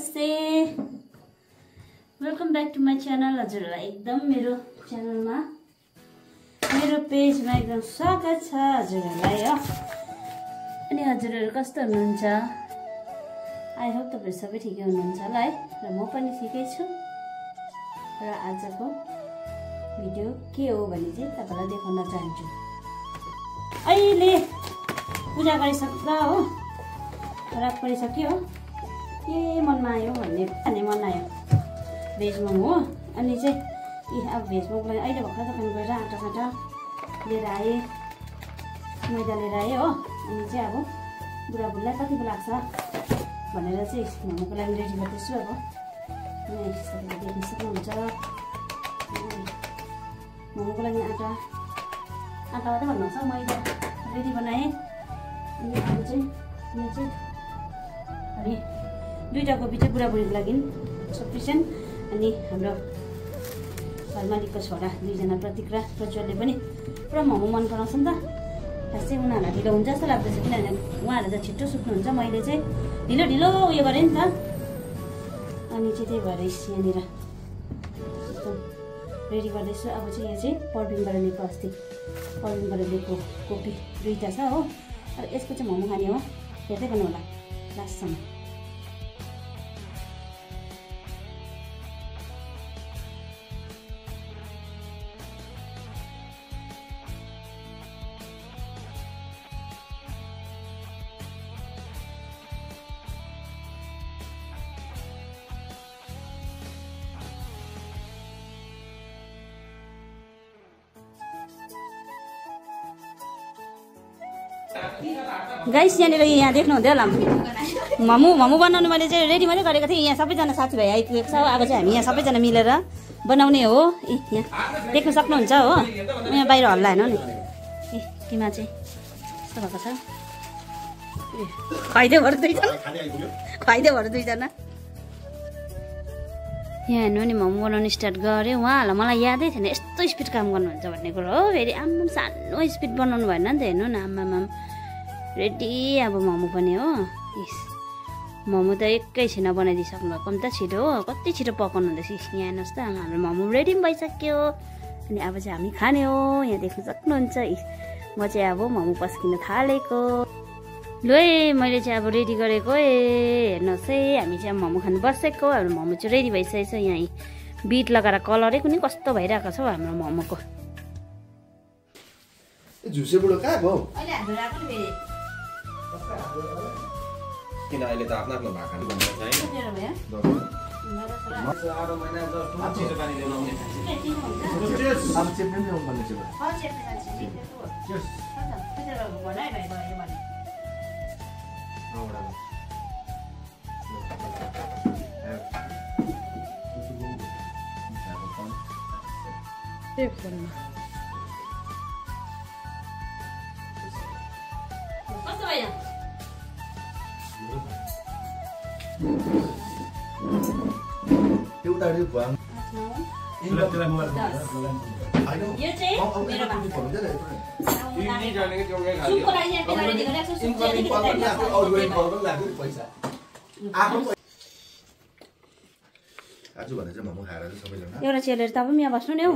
नमस्ते welcome back to my channel हजुरहरूलाई एकदम मेरो च्यानलमा मेरो पेजमा एकदम स्वागत छ हजुरहरूलाई हो अनि हजुरहरू कस्तो हुनुहुन्छ आई होप तपाईहरु सबै ठिकै हुनुहुन्छ होला है र म पनि ठिकै छु र आजको भिडियो के हो भने चाहिँ तपाईलाई देखाउन चाहन्छु अहिले पूजा गरिसक्दा हो रात परिसक्यो के मनमा आयो भन्ने मन आयो भेज मोमो हो अनि चाहिँ अब भेज मोमोलाई अहिले भर्खर दोकान गएर आटा लिएर आएँ मैदा लिएर आएँ हो अनि चाहिँ अब बुढाबुढीलाई कतिको लाग्छ भनेर चाहिँ मोमोको लागि रेडी गर्दैछु अब तपाईँले देख्न सक्नुहुन्छ मोमोको लागि आटा मात्रै भन्नुहुन्छ मैदा रेडी बनाएँ अनि अब चाहिँ यो चाहिँ अनि दुईटा कोपी चाहिँ बुढाबुढीको लागि सफिसियन्ट अनि हाम्रो घरमालिकको छोरा दुईजना प्रतीक र प्रज्वलले पनि पुरा मोमो मन पराउँछ नि त खास चाहिँ उनीहरूलाई ढिलो हुन्छ जस्तो लाग्दैछ किनभने उहाँहरू चाहिँ छिट्टो सुत्नुहुन्छ मैले चाहिँ ढिलो उयो गरेँ नि त अनि चाहिँ त्यही भएर यहाँनिर एकदम रेडी गर्दैछु अब चाहिँ यो चाहिँ पर्बिङबाट लिएको अस्ति पर्बिङबाट लिएको कोपी दुईवटा छ हो अब यसको चाहिँ मोमो खाने हो हेर्दै गर्नु होला लास्टसम्म गाइस यहाँनिर यहाँ देख्नु हुँदै होला मोमो बनाउनु मैले चाहिँ रेडी मात्रै गरेको थिएँ यहाँ सबैजना साथीभाइ आइपुगेको छ अब चाहिँ हामी यहाँ सबैजना मिलेर बनाउने हो यहाँ देख्न सक्नुहुन्छ हो यहाँ बाहिर हल्ला हेर्नु नि किमा चाहिँ यस्तो भएको छ खुवाइदियो भएर दुईजना यहाँ हेर्नु नि मोमो बनाउनु स्टार्ट गरेँ उहाँहरूलाई मलाई यादै थिएन यस्तो स्पिड काम गर्नुहुन्छ भन्ने कुरो हो फेरि आम्मा सानो स्पिड बनाउनु भएन नि त हेर्नु न आम्मामा रेडी अब मोमो पनि हो इस मोमो त एकैछिन बनाइदिइसक्नु भएको नि त छिटो हो कति छिटो पकाउनु हुँदैछ यहाँ हेर्नुहोस् त हाम्रो मोमो रेडी पनि भइसक्यो अनि अब चाहिँ हामी खाने हो यहाँ देख्न सक्नुहुन्छ म चाहिँ अब मोमो पस्किन थालेको लु है मैले चाहिँ अब रेडी गरेको हेर्नुहोस् है हामी चाहिँ अब मोमो खानु बसेको हाम्रो मोमो चाहिँ रेडी भइसकेको छ यहाँ बिट लगाएर कलरै पनि कस्तो भइरहेको छ हाम्रो मोमोको झुसे बुढो कहाँ गयो अहिले हाम्रो राको नि फेरि किन अहिले त आफ्नो आफ्नो भाका भन्नु छैन कस्तो भयो त्यो उताडि भम यो चाहिँ मेरो सुपको लागि यहाँ पेला रेडी गरेको छु आज भने चाहिँ मोमो खाएर चाहिँ सबैजना एउटा चेलेर तपाईँ पनि यहाँ बस्नु नि हौ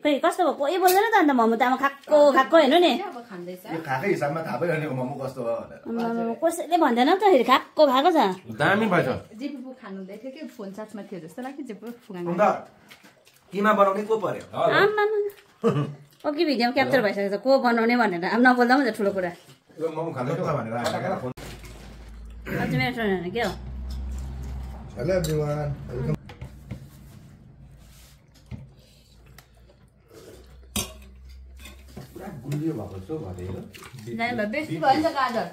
खै कस्तो भयो कोही बोल्दैन त अन्त मोमो त अब खाएको हेर्नु नि यो खाकै हिसाबमा थाहा भइरहने मोमो कस्तो भयो भनेर कसैले भन्दैन त फेरि खाएको छ दामी भएछ जेपु खानु हुँदै थियो कि फोन चार्जमा थियो जस्तो लाग्यो जेपु फुगाङ अन्त किमा बनाउने को पर्यो आम्मा अघि भिडियोमा क्याप्चर भइसकेको छ को बनाउने भनेर अब नबोल्दा पनि ठुलो कुरा यो मोमो खाँदै भनेर आएर फोन अझै मेरो ट्रेन के हो हेलो एभ्रीवन वेलकम गुलियो भएको छ भने बेसी भयो नि त गाजर